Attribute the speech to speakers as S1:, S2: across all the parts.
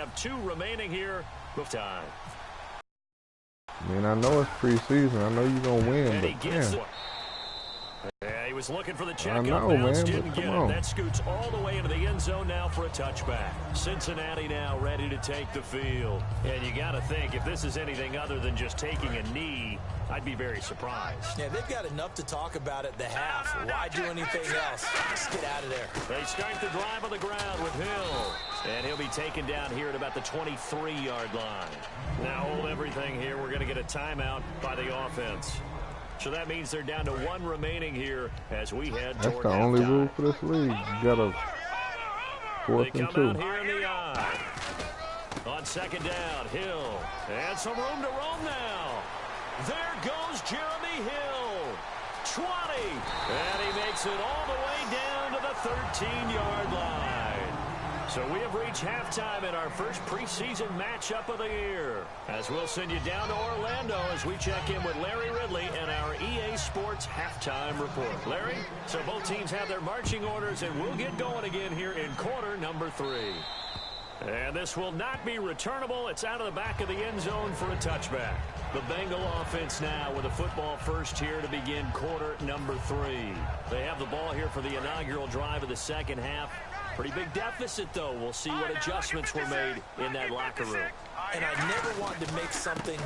S1: have 2 remaining here. With time.
S2: I mean, I know it's preseason. I know you're going to win, but damn.
S1: Yeah, he was looking for the check.
S2: I know, man,
S1: didn't
S2: but
S1: get
S2: come
S1: it.
S2: on.
S1: That scoots all the way into the end zone now for a touchback. Cincinnati now ready to take the field. And you got to think, if this is anything other than just taking a knee, I'd be very surprised.
S3: Yeah, they've got enough to talk about at the half. Why do anything else? Just get out of there.
S1: They start the drive on the ground with Hill. And he'll be taken down here at about the 23-yard line. Now hold everything here. We're going to get a timeout by the offense. So that means they're down to 1 remaining here as we head toward halftime.
S2: That's the only rule for this league. You got a 4th and 2.
S1: They come out here in the eye. On second down, Hill. And some room to roam now. There goes Jeremy Hill. 20. And he makes it all the way down to the 13-yard line. So we have reached halftime in our first preseason matchup of the year. As we'll send you down to Orlando as we check in with Larry Ridley and our EA Sports halftime report. Larry, so both teams have their marching orders, and we'll get going again here in quarter number 3. And this will not be returnable. It's out of the back of the end zone for a touchback. The Bengal offense now with a football first here to begin quarter number 3. They have the ball here for the inaugural drive of the second half. Pretty big deficit, though. We'll see what adjustments were made in that locker room.
S3: And I never want to make something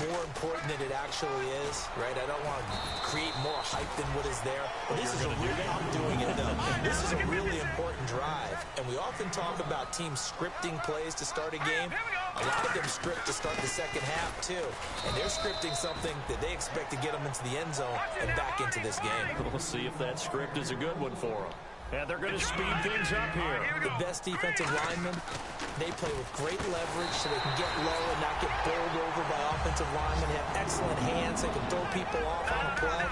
S3: more important than it actually is, right? I don't want to create more hype than what is there. But this is a really, I'm doing it, though. This is a really important drive. And we often talk about teams scripting plays to start a game. A lot of them script to start the second half, too. And they're scripting something that they expect to get them into the end zone and back into this game.
S1: We'll see if that script is a good one for them. And they're going to speed things up here.
S3: The best defensive linemen, they play with great leverage so they can get low and not get bowled over by offensive linemen. They have excellent hands. They can throw people off on a play.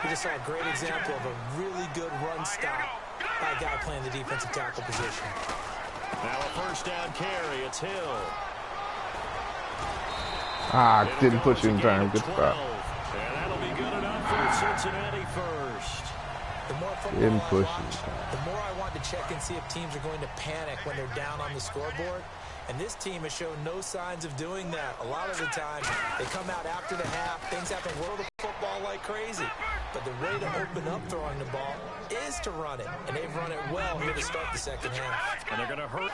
S3: We just saw a great example of a really good run stop by a guy playing the defensive tackle position.
S1: Now a first down carry. It's Hill.
S2: Didn't push you in time. Good stop.
S1: And that'll be good enough for Cincinnati first.
S3: The more
S2: Didn't push
S3: the more I want to check and see if teams are going to panic when they're down on the scoreboard. And this team has shown no signs of doing that. A lot of the time, they come out after the half. Things have to whirl the football like crazy. But the way to open up throwing the ball is to run it. And they've run it well here to start the second half.
S1: And they're going to hurt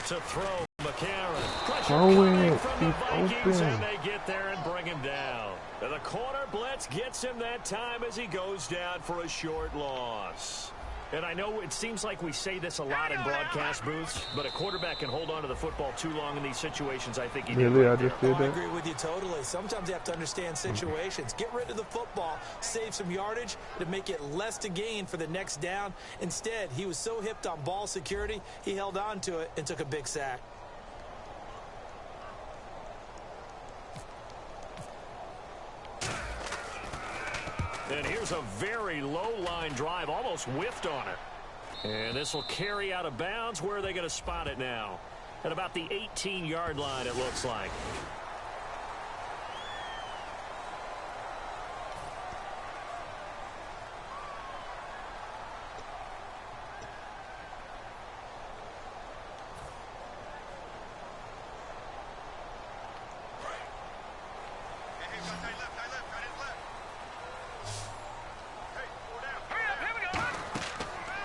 S1: to throw McCarron.
S2: Throw it.
S1: From the Vikings, and they get there and bring him down. And the corner blitz gets him that time as he goes down for a short loss. And I know it seems like we say this a lot in broadcast booths, but a quarterback can hold on to the football too long in these situations. I think he did.
S2: Really, I just did that.
S3: I agree with you totally. Sometimes you have to understand situations. Get rid of the football, save some yardage to make it less to gain for the next down. Instead, he was so hipped on ball security, he held on to it and took a big sack.
S1: And here's a very low-line drive, almost whiffed on it. And this will carry out of bounds. Where are they going to spot it now? At about the 18-yard line, it looks like.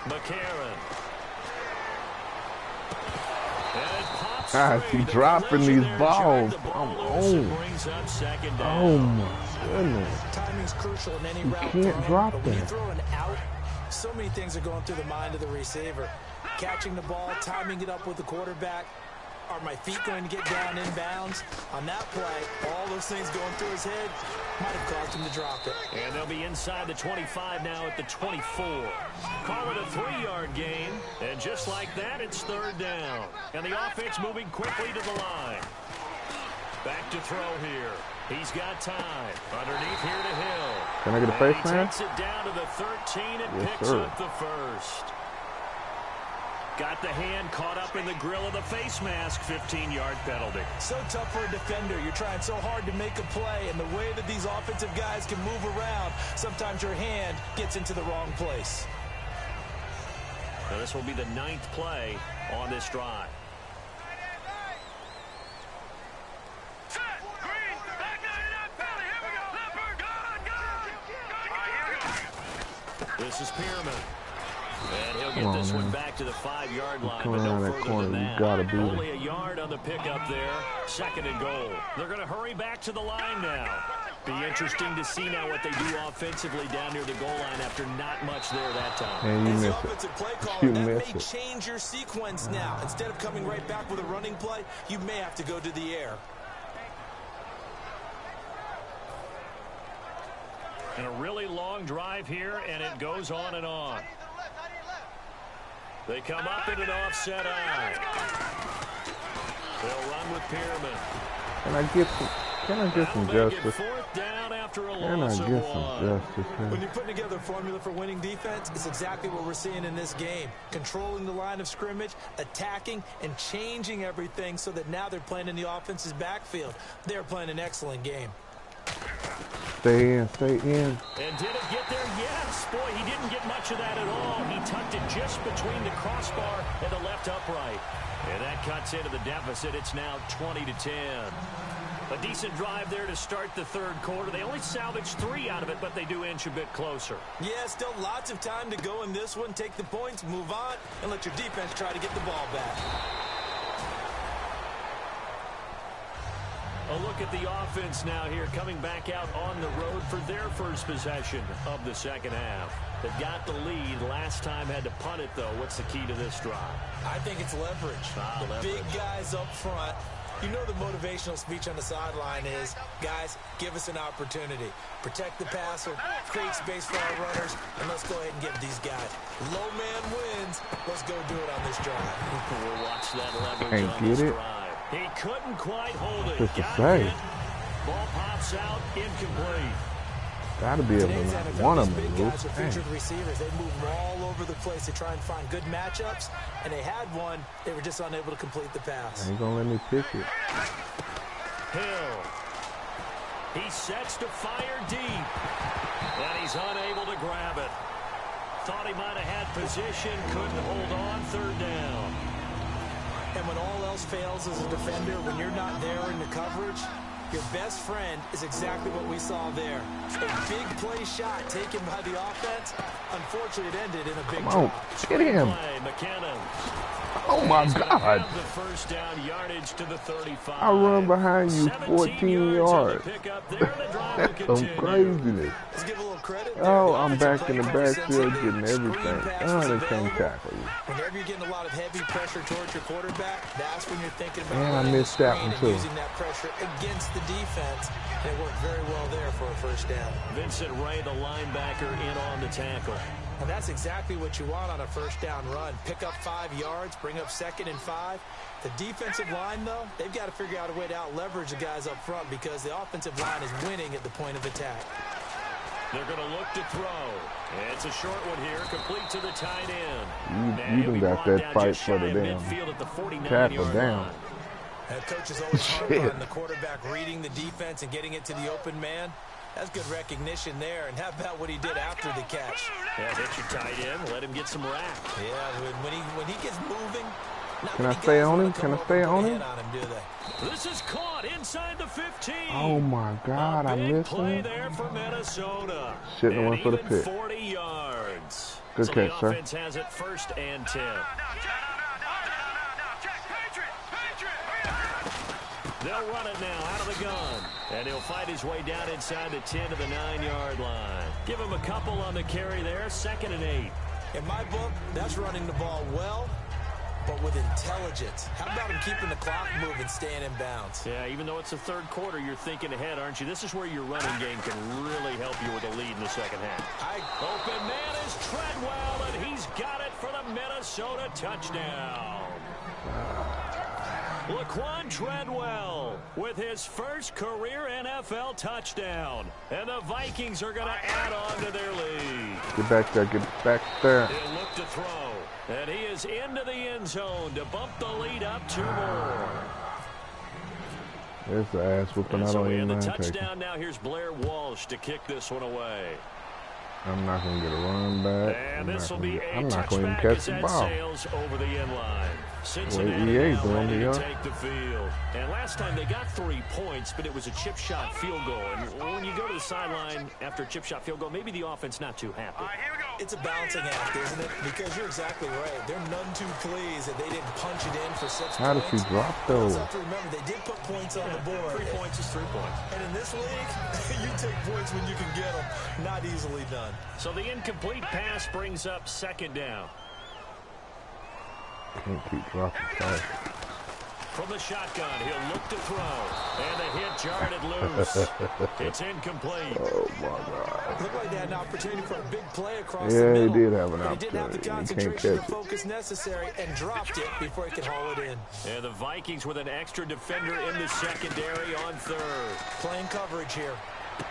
S1: McCarron.
S2: Gosh, he dropping these balls. Come on. Oh, my goodness.
S3: Timing's crucial in any
S2: You
S3: route.
S2: can't drop
S3: When you
S2: that.
S3: throw an out, so many things are going through the mind of the receiver. Catching the ball, timing it up with the quarterback. Are my feet going to get down in bounds? On that play, all those things going through his head might have caused him to drop it.
S1: And they'll be inside the 25 now at the 24. Call it a 3-yard gain. And just like that, it's third down. And the offense moving quickly to the line. Back to throw here. He's got time. Underneath here to Hill.
S2: Can I get a face
S1: He
S2: mask?
S1: takes it down to the 13 and
S2: Yes,
S1: picks
S2: sir.
S1: up the first. Got the hand caught up in the grill of the face mask. 15-yard penalty.
S3: So tough for a defender. You're trying so hard to make a play, and the way that these offensive guys can move around, sometimes your hand gets into the wrong place.
S1: Now this will be the 9th play on this drive. This is Pierman. And he'll get this one back to the 5-yard line, but no further than that. Only a yard on the pickup there. 2nd and goal. They're going to hurry back to the line now. Be interesting to see now what they do offensively down near the goal line after not much there that time.
S2: And you missed
S3: offensive play caller, that may change your sequence now. Instead of coming right back with a running play, you may have to go to the air.
S1: And a really long drive here, and it goes on and on. They come up in an offset eye. They'll run with Pierman.
S2: Can I get some justice?
S1: 4th down after a
S2: Can I
S1: loss
S2: get
S1: of
S2: some
S1: 1.
S2: justice here?
S3: When you're putting together a formula for winning defense, it's exactly what we're seeing in this game. Controlling the line of scrimmage, attacking, and changing everything so that now they're playing in the offense's backfield. They're playing an excellent game.
S2: Stay in, stay in.
S1: And did it get there? Yes. Boy, he didn't get much of that at all. He tucked it just between the crossbar and the left upright. And that cuts into the deficit. It's now 20-10. A decent drive there to start the 3rd quarter. They only salvaged 3 out of it, but they do inch a bit closer. Yeah, still lots of time to go in this one. Take the points, move on, and let your defense try to get the ball back. A look at the offense now here, coming back out on the road for their first possession of the 2nd half. They've got the lead. Last time had to punt it, though. What's the key to this drive? I think it's leverage. Big guys up front. You know the motivational speech on the sideline is, guys, give us an opportunity. Protect the passer, create space for our runners, and let's go ahead and give these guys. Low man wins. Let's go do it on this drive. We'll watch that leverage on this drive. He couldn't quite hold it. Got it. Ball pops out, incomplete.
S2: Gotta be able to one of them.
S3: Guys are featured receivers. They move all over the place to try and find good matchups, and they had one. They were just unable to complete the pass.
S2: Ain't gonna let me pick it.
S1: Hill. He sets to fire deep, and he's unable to grab it. Thought he might have had position, couldn't hold on. 3rd down. And when all else fails as a defender, when you're not there in the coverage, your best friend is exactly what we saw there. A big play shot taken by the offense. Unfortunately, it ended in a big drop.
S2: Get him.
S1: McKinnon.
S2: Oh, my God.
S1: The first down yardage to the 35.
S2: I run behind you 14 yards. That's some craziness.
S3: Let's give a little credit.
S2: Oh, I'm back in the backfield getting everything. Oh, they can't tackle you.
S3: Whenever you're getting a lot of heavy pressure towards your quarterback, that's when you're thinking about
S2: I missed that one too.
S3: Using that pressure against the defense. And it worked very well there for a first down. Vincent Ray, the linebacker, in on the tackle. And that's exactly what you want on a first down run. Pick up 5 yards, bring up 2nd and 5. The defensive line, though, they've got to figure out a way to out-leverage the guys up front because the offensive line is winning at the point of attack. They're going to look to throw. It's a short one here, complete to the tight end.
S2: You done got that fight for the damn tackle down.
S3: That coach is always hard on the quarterback reading the defense and getting it to the open man. That's good recognition there. And how about what he did after the catch? Yeah, hit your tight end, let him get some rack. Yeah, when he gets moving.
S2: Can I stay on him? Can I stay on him?
S1: This is caught inside the 15.
S2: Oh my God, I missed him.
S1: There for Minnesota.
S2: Shouldn't have went for the pick.
S1: 40 yards.
S2: Good catch, sir.
S1: The offense has it 1st and 10. They'll run it now out of the gun. And he'll fight his way down inside the 10 to the 9-yard line. Give him a couple on the carry there. 2nd and 8. In my book, that's running the ball well, but with intelligence. How about him keeping the clock moving, staying in bounds? Yeah, even though it's the 3rd quarter, you're thinking ahead, aren't you? This is where your running game can really help you with a lead in the 2nd half. Open man is Treadwell, and he's got it for the Minnesota touchdown. Laquan Treadwell with his first career NFL touchdown. And the Vikings are going to add on to their lead.
S2: Get back there, get back there.
S1: He'll look to throw. And he is into the end zone to bump the lead up 2 more.
S2: There's the ass whooping. I don't even mind taking.
S1: Touchdown now. Here's Blair Walsh to kick this one away.
S2: I'm not going to get a run back.
S1: And this will be a
S2: I'm not going to even catch the ball.
S1: Sails over the end line. Cincinnati now ready to take the field. And last time they got 3 points, but it was a chip shot field goal. And when you go to the sideline after a chip shot field goal, maybe the offense not too happy.
S3: It's a balancing act, isn't it? Because you're exactly right. They're none too pleased that they didn't punch it in for 6 points.
S2: How did she drop those?
S3: You have to remember, they did put points on the board.
S1: 3 points is 3 points.
S3: And in this league, you take points when you can get them. Not easily done.
S1: So the incomplete pass brings up 2nd down.
S2: Can't keep dropping passes.
S1: From the shotgun, he'll look to throw. And the hit jarred it loose. It's incomplete.
S2: Oh, my God.
S3: Looked like they had an opportunity for a big play across
S2: the
S3: middle.
S2: Yeah, he did have an
S3: opportunity.
S2: He
S3: didn't have the concentration or focus necessary and dropped it before he could haul it in.
S1: And the Vikings with an extra defender in the secondary on 3rd.
S3: Playing coverage here.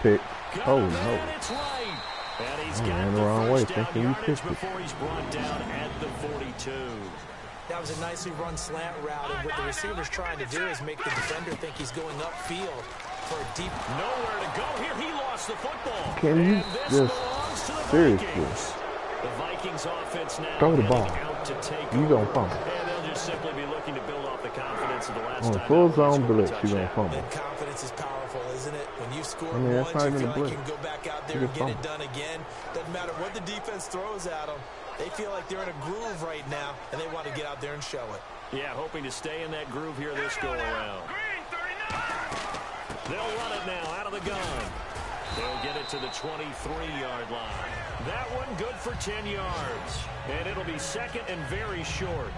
S2: Pick. Oh, no.
S1: And it's right. And he's got
S2: the wrong way,
S1: first down
S2: thinking you
S1: yardage
S2: picked it.
S1: before he's brought down at the 42.
S3: That was a nicely run slant route, and what the receiver's trying to do is make the defender think he's going upfield for a deep.
S1: Nowhere to go here. He lost the football.
S2: Can you just seriously?
S1: The Vikings offense now
S2: throw the ball?
S1: Out to take
S2: You gonna fumble?
S1: And they'll just simply be looking to build off the confidence of the last
S2: On
S1: time.
S2: full zone blitz, you gonna fumble?
S3: And confidence is powerful, isn't it? When you score
S2: that's
S3: once,
S2: not
S3: you
S2: even
S3: feel
S2: a
S3: like
S2: blitz.
S3: you can go back out there and get it done again. Doesn't matter what the defense throws at them. They feel like they're in a groove right now, and they want to get out there and show it.
S1: Yeah, hoping to stay in that groove here this go-around. They'll run it now out of the gun. They'll get it to the 23-yard line. That one good for 10 yards. And it'll be 2nd and very short.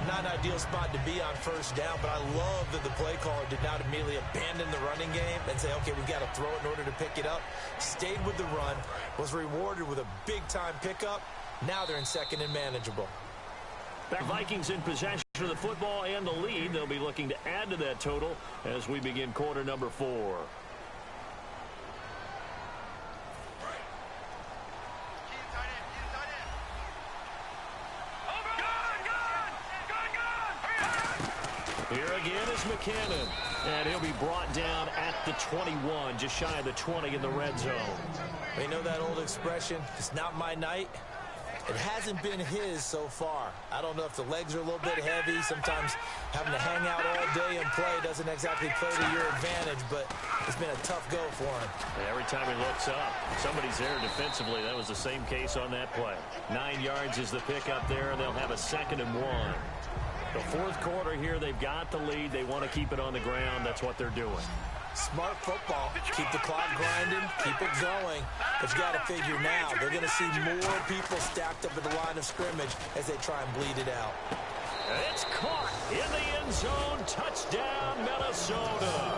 S3: Not an ideal spot to be on 1st down, but I love that the play caller did not immediately abandon the running game and say, okay, we've got to throw it in order to pick it up. Stayed with the run, was rewarded with a big-time pickup. Now they're in 2nd and manageable.
S1: The Vikings in possession of the football and the lead. They'll be looking to add to that total as we begin quarter number 4. Here again is McKinnon, and he'll be brought down at the 21, just shy of the 20 in the red zone.
S3: You know that old expression, it's not my night? It hasn't been his so far. I don't know if the legs are a little bit heavy. Sometimes having to hang out all day and play doesn't exactly play to your advantage, but it's been a tough go for him.
S1: Every time he looks up, somebody's there defensively. That was the same case on that play. 9 yards is the pickup there, and they'll have a 2nd and 1. The 4th quarter here, they've got the lead. They want to keep it on the ground. That's what they're doing.
S3: Smart football. Keep the clock grinding. Keep it going. But you got to figure now, they're going to see more people stacked up at the line of scrimmage as they try and bleed it out.
S1: It's caught in the end zone. Touchdown, Minnesota.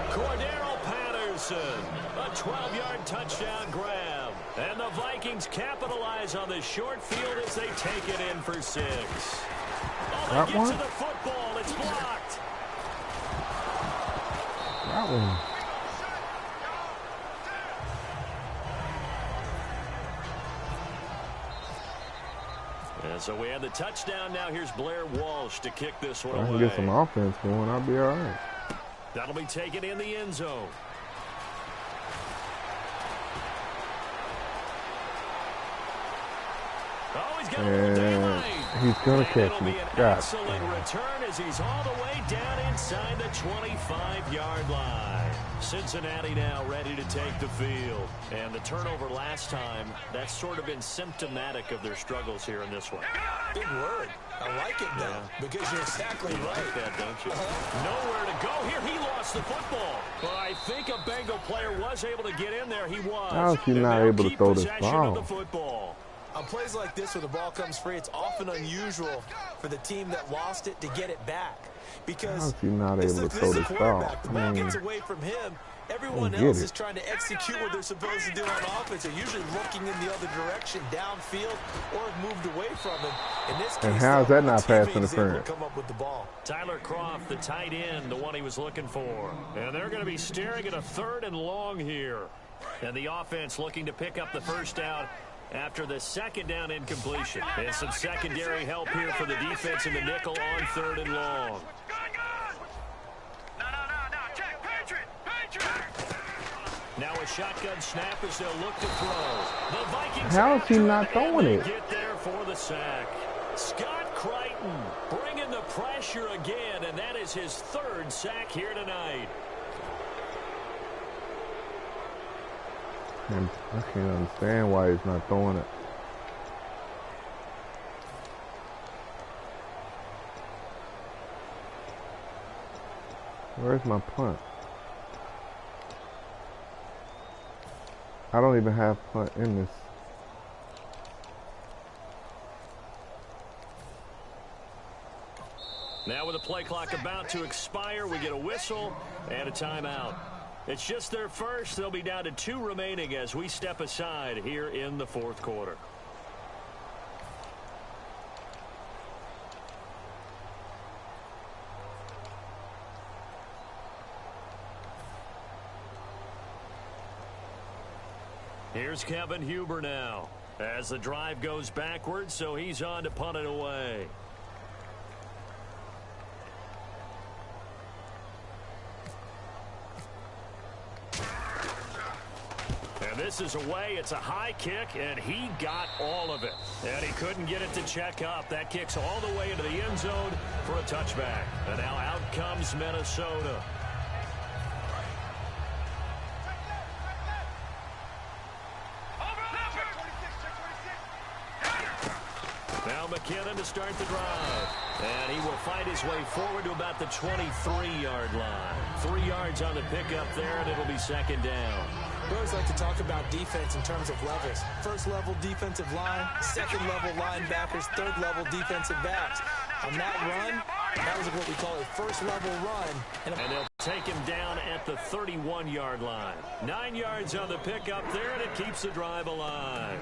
S1: Cordero Patterson. A 12-yard touchdown grab. And the Vikings capitalize on the short field as they take it in for 6. Oh, they get to the football. It's blocked.
S2: That one.
S1: And so we have the touchdown. Now here's Blair Walsh to kick this one away.
S2: I can get some offense going. I'll be all right.
S1: That'll be taken in the end zone. Oh, he's got a little daylight.
S2: He's going to catch me.
S1: Excellent return as he's all the way down inside the 25-yard line. Cincinnati now ready to take the field. And the turnover last time, that's sort of been symptomatic of their struggles here in this one.
S3: Big word. I like it, though, because you're exactly right.
S1: You like that, don't you? Nowhere to go here. He lost the football. But I think a Bengal player was able to get in there. He was.
S2: How is he not able to throw this ball?
S1: Of the football.
S3: On plays like this where the ball comes free, it's often unusual for the team that lost it to get it back. Because
S2: how is he not able to throw this ball?
S3: The ball gets away from him. Everyone else is trying to execute what they're supposed to do on offense. They're usually looking in the other direction, downfield, or have moved away from him. In this case,
S2: and how is that not pass interference?
S3: Come up with the ball.
S1: Tyler Croft, the tight end, the one he was looking for. And they're going to be staring at a 3rd and long here. And the offense looking to pick up the first down after the 2nd down incompletion. And some secondary help here for the defense in the nickel on 3rd and long. Now a shotgun snap as they'll look to throw. The Vikings.
S2: How is he not throwing it?
S1: Get there for the sack. Scott Crichton bringing the pressure again, and that is his 3rd sack here tonight.
S2: And I can't understand why he's not throwing it. Where's my punt? I don't even have punt in this.
S1: Now with the play clock about to expire, we get a whistle and a timeout. It's just their first. They'll be down to 2 remaining as we step aside here in the 4th quarter. Here's Kevin Huber now as the drive goes backwards, so he's on to punt it away. And this is away. It's a high kick, and he got all of it. And he couldn't get it to check up. That kicks all the way into the end zone for a touchback. And now out comes Minnesota. Now McKinnon to start the drive. And he will fight his way forward to about the 23-yard line. 3 yards on the pickup there, and it'll be 2nd down.
S3: We always like to talk about defense in terms of levels. 1st level defensive line, 2nd level linebackers, 3rd level defensive backs. On that run, that was what we call a 1st level run.
S1: And they'll take him down at the 31-yard line. 9 yards on the pickup there, and it keeps the drive alive.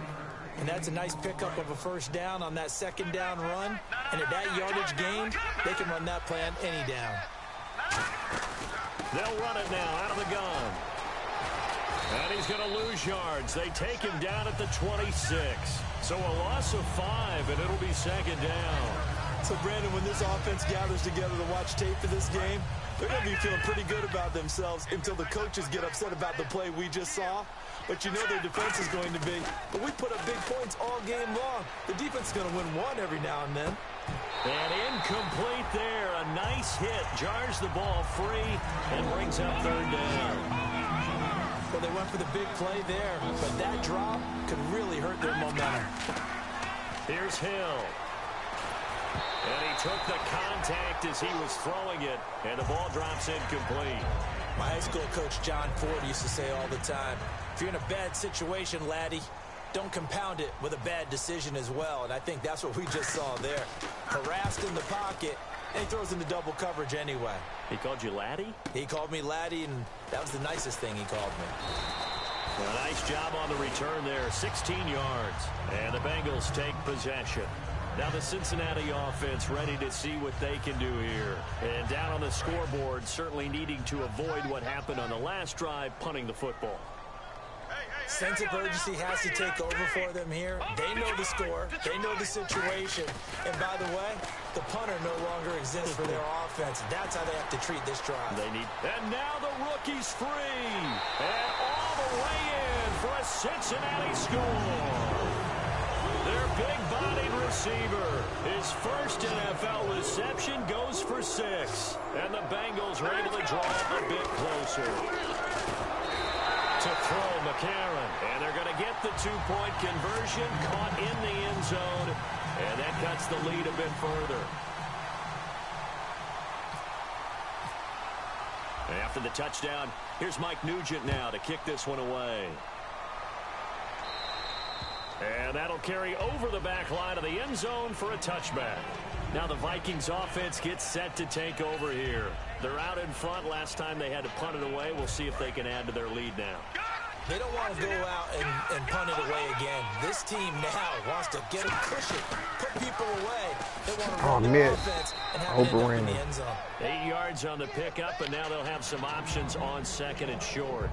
S3: And that's a nice pickup of a 1st down on that 2nd down run. And at that yardage gain, they can run that play on any down.
S1: They'll run it now out of the gun. And he's going to lose yards. They take him down at the 26. So a loss of 5, and it'll be 2nd down.
S3: So, Brandon, when this offense gathers together to watch tape for this game, they're going to be feeling pretty good about themselves until the coaches get upset about the play we just saw. But you know their defense is going to be. But we put up big points all game long. The defense is going to win one every now and then.
S1: And incomplete there. A nice hit. Jars the ball free and brings up 3rd down.
S3: Well, they went for the big play there. But that drop could really hurt their momentum.
S1: Here's Hill. And he took the contact as he was throwing it. And the ball drops incomplete.
S3: My high school coach, John Ford, used to say all the time, if you're in a bad situation, laddie, don't compound it with a bad decision as well. And I think that's what we just saw there. Harassed in the pocket, and he throws into double coverage anyway.
S1: He called you laddie?
S3: He called me laddie, and that was the nicest thing he called me.
S1: Well, a nice job on the return there, 16 yards. And the Bengals take possession. Now the Cincinnati offense ready to see what they can do here. And down on the scoreboard, certainly needing to avoid what happened on the last drive, punting the football.
S3: Sense of urgency has to take over for them here. They know the score. They know the situation. And by the way, the punter no longer exists for their offense. That's how they have to treat this drive.
S1: And now the rookie's free. And all the way in for a Cincinnati score. Their big-bodied receiver, his first NFL reception, goes for 6. And the Bengals are able to draw a bit closer. To throw McCarron. And they're going to get the 2-point conversion, caught in the end zone. And that cuts the lead a bit further. After the touchdown, here's Mike Nugent now to kick this one away. And that'll carry over the back line of the end zone for a touchback. Now the Vikings offense gets set to take over here. They're out in front. Last time they had to punt it away. We'll see if they can add to their lead now.
S3: They don't want to go out and punt it away again. This team now wants to get a cushion, put people away. They want to run their offense and have it end up in the end zone.
S1: 8 yards on the pickup, and now they'll have some options on 2nd and short.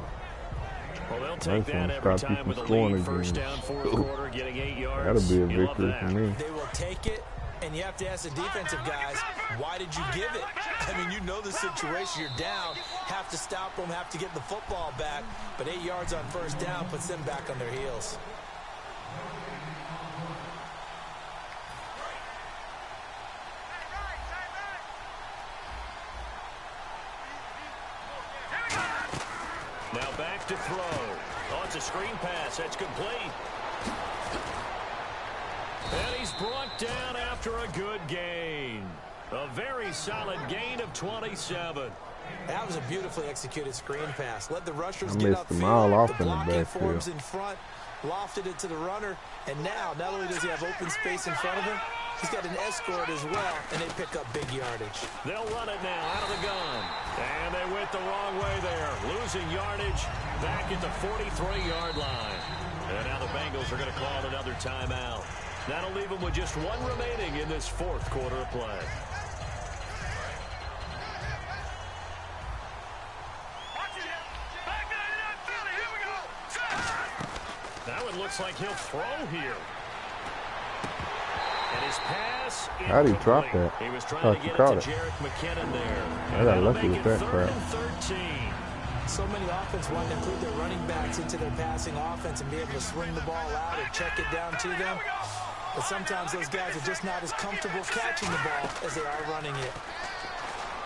S1: Well, they'll take that every time with a lead. First down, 4th quarter, getting 8 yards.
S2: That'll be a victory for me.
S3: They will take it, and you have to ask the defensive guys, why did you give it? I mean, you know the situation. You're down, have to stop them, have to get the football back. But 8 yards on 1st down puts them back on their heels.
S1: Now back to throw. Oh, it's a screen pass. That's complete. And he's brought down after a good gain. A very solid gain of 27.
S3: That was a beautifully executed screen pass. Let the rushers
S2: I
S3: get
S2: missed
S3: up
S2: them all off
S3: the
S2: in the
S3: blocking forms
S2: backfield.
S3: in front, lofted it to the runner, and now not only does he have open space in front of him, he's got an escort as well, and they pick up big yardage.
S1: They'll run it now out of the gun. And they went the wrong way there, losing yardage back at the 43-yard line. And now the Bengals are going to call another timeout. That'll leave them with just one remaining in this fourth quarter of play. That one looks like he'll throw here. And his pass.
S2: How'd he drop that?
S1: He was trying to get it to Jerick McKinnon there.
S2: I got lucky with that crap.
S3: So many offense want to include their running backs into their passing offense and be able to swing the ball out and check it down to them. But sometimes those guys are just not as comfortable catching the ball as they are running it.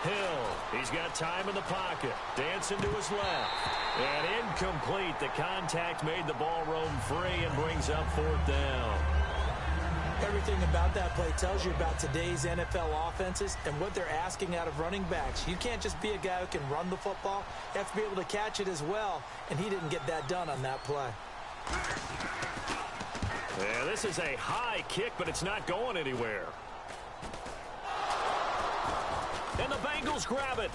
S1: Hill, he's got time in the pocket. Dancing to his left. And incomplete. The contact made the ball roam free and brings up fourth down.
S3: Everything about that play tells you about today's NFL offenses and what they're asking out of running backs. You can't just be a guy who can run the football. You have to be able to catch it as well, and he didn't get that done on that play.
S1: Yeah, this is a high kick, but it's not going anywhere. And the Bengals grab it.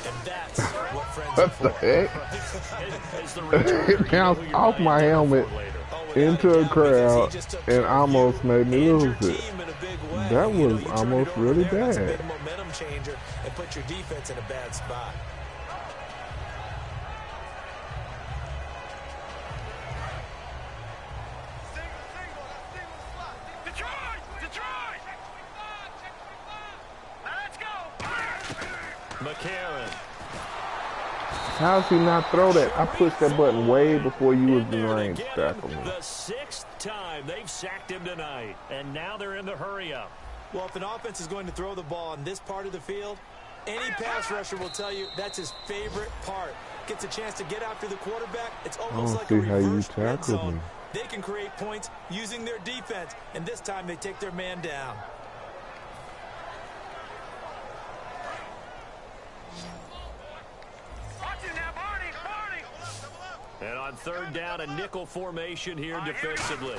S3: And that's what friends are for.
S2: What the heck? It bounced off my helmet into a crowd and almost made me lose it. That was almost really bad.
S3: Big momentum changer and put your defense in a bad spot.
S1: McCarron.
S2: How does he not throw that? I pushed that button way before you was in range to tackle me.
S1: The sixth time they've sacked him tonight, and now they're in the hurry-up.
S3: Well, if an offense is going to throw the ball on this part of the field, any pass rusher will tell you that's his favorite part. Gets a chance to get after the quarterback. It's almost like a reverse red zone. They can create points using their defense, and this time they take their man down.
S1: And on third down, a nickel formation here defensively.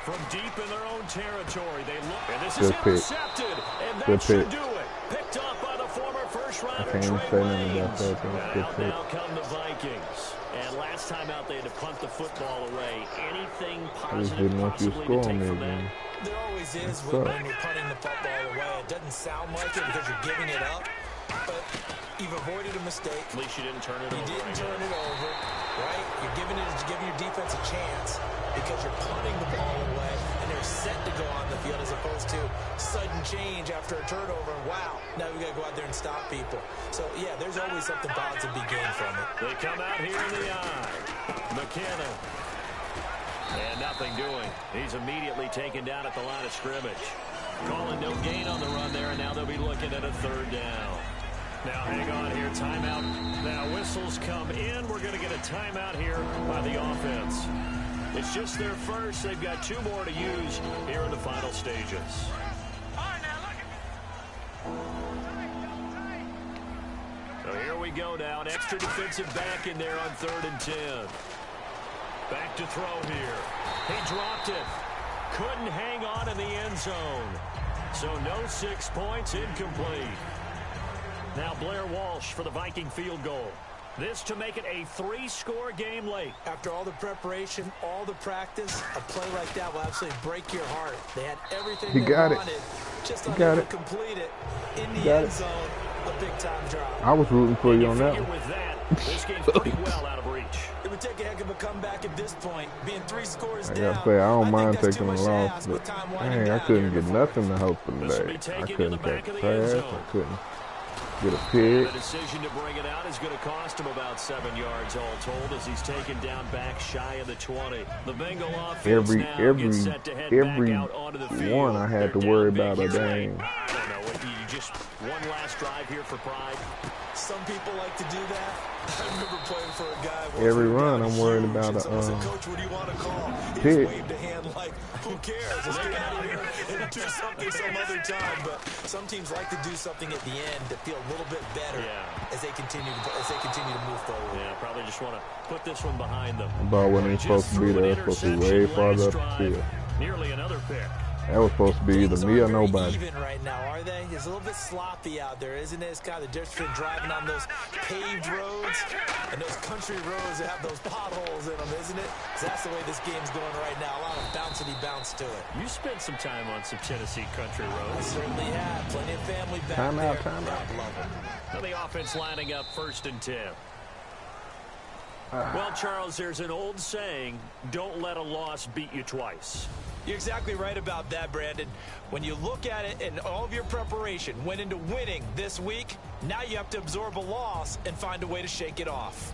S1: From deep in their own territory, they look, and this is intercepted, and that should do it. Picked up by the former first-rounder Trey Waynes. Out now come the Vikings. And last time out, they had to punt the football away. Anything positive possibly to take from that?
S3: There always is when you're punting the football away. It doesn't sound like it because you're giving it up, but you've avoided a mistake.
S1: At least you didn't turn it over.
S3: You didn't turn it over, right? You're giving your defense a chance because you're punting the ball away, and they're set to go on the field as opposed to sudden change after a turnover. Wow, now we got to go out there and stop people. So, yeah, there's always something positive to be gained from it.
S1: They come out here in the eye. McKinnon. And nothing doing. He's immediately taken down at the line of scrimmage. Calling no gain on the run there, and now they'll be looking at a third down. Now, hang on here. Timeout. Now, whistles come in. We're going to get a timeout here by the offense. It's just their first. They've got two more to use here in the final stages. So here we go now. An extra defensive back in there on 3rd and 10. Back to throw here. He dropped it. Couldn't hang on in the end zone. So no 6 points, incomplete. Now Blair Walsh for the Viking field goal. This to make it a 3-score game late.
S3: After all the preparation, all the practice, a play like that will absolutely break your heart. They had everything they wanted, just unable to complete it. In the end zone, a big-time drop.
S2: I was rooting for you on that one.
S1: With that, this game's pretty well out of reach.
S3: It would take a heck of a comeback at this point, being 3 scores down.
S2: I gotta say, I don't mind taking a loss, but dang, I couldn't get nothing to help them today. I couldn't catch pass. I couldn't. Get a pick.
S1: The decision to bring it out is going to cost him about 7 yards all told as he's taken down back shy of the 20. The Bengal offense
S2: Every one I had to worry about a dang.
S1: I don't know. You just one last drive here for pride.
S3: Some people like to do that. I remember playing for a guy.
S2: Every run, I'm worried about a
S3: coach, what do you want to call? He
S2: pick.
S3: waved a hand like, who cares? Let's get out of here and do something some other time. But some teams like to do something at the end to feel a little bit better as they continue to move forward.
S1: Yeah, probably just want to put this one behind them.
S2: The ball wasn't supposed to be there. It was supposed to be way farther up the field.
S1: Nearly another pick.
S2: That was supposed to be either me or nobody.
S3: Even right now, are they? It's a little bit sloppy out there, isn't it? It's kind of the difference between driving on those paved roads and those country roads that have those potholes in them, isn't it? That's the way this game's going right now. A lot of bouncy bounce to it.
S1: You spent some time on some Tennessee country roads.
S3: I certainly have. Plenty of family back there.
S2: Time out.
S3: Love it.
S1: Now the offense lining up 1st and 10. Well, Charles, there's an old saying, don't let a loss beat you twice.
S3: You're exactly right about that, Brandon. When you look at it and all of your preparation went into winning this week, now you have to absorb a loss and find a way to shake it off.